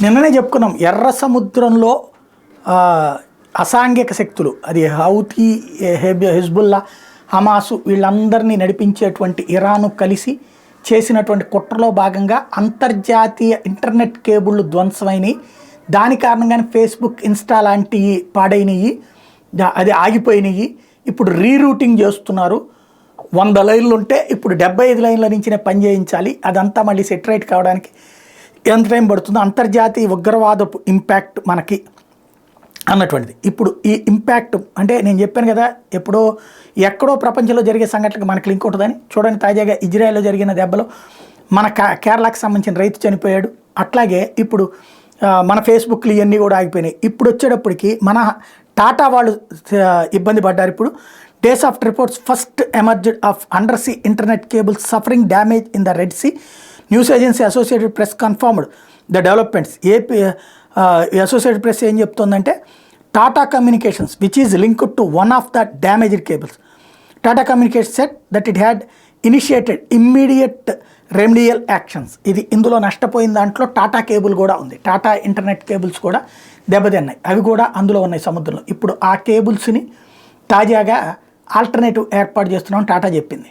నిన్ననే చెప్పుకున్నాం, ఎర్ర సముద్రంలో అసాంఘిక శక్తులు, అది హౌతీ, హిజ్బుల్లా, హమాసు వీళ్ళందరినీ నడిపించేటువంటి ఇరాను కలిసి చేసినటువంటి కుట్రలో భాగంగా అంతర్జాతీయ ఇంటర్నెట్ కేబుళ్ళు ధ్వంసమైనవి. దాని కారణంగానే ఫేస్బుక్, ఇన్స్టా లాంటివి పాడైనవి, అది ఆగిపోయినాయి. ఇప్పుడు రీరూటింగ్ చేస్తున్నారు. 100 లైన్లు ఉంటే ఇప్పుడు 75 లైన్ల నుంచినే పని చేయించాలి. అదంతా మళ్ళీ సెటరైట్ కావడానికి ఎంత టైం పడుతుందో, అంతర్జాతీయ ఉగ్రవాదపు ఇంపాక్ట్ మనకి అన్నటువంటిది. ఇప్పుడు ఈ ఇంపాక్ట్ అంటే నేను చెప్పాను కదా, ఎక్కడో ప్రపంచంలో జరిగే సంఘటనలకు మనకు లింక్ ఉంటుందని. చూడండి, తాజాగా ఇజ్రాయెల్లో జరిగిన దెబ్బలో మన కేరళకు సంబంధించిన రైతు చనిపోయాడు. అట్లాగే ఇప్పుడు మన ఫేస్బుక్లు ఇవన్నీ కూడా ఆగిపోయినాయి. ఇప్పుడు వచ్చేటప్పటికి మన టాటా వాళ్ళు ఇబ్బంది పడ్డారు. ఇప్పుడు days of reports first emerged of under sea internet cables suffering damage in the Red Sea. News agency Associated Press confirmed the developments. Associated Press ఏం చెప్తుందంటే, Tata communications which is linked to one of the damaged cables. Tata communication said that it had initiated immediate remedial actions. ఇందులో నష్టపోయిన దాంట్లో Tata cable కూడా ఉంది. Tata internet cables కూడా దెబ్బతిన్నాయి. అవి కూడా అందులో ఉన్నాయి సముద్రంలో. ఇప్పుడు ఆ కేబుల్స్ని తాజాగా ఆల్టర్నేటివ్ ఏర్పాటు చేస్తున్నామని టాటా చెప్పింది.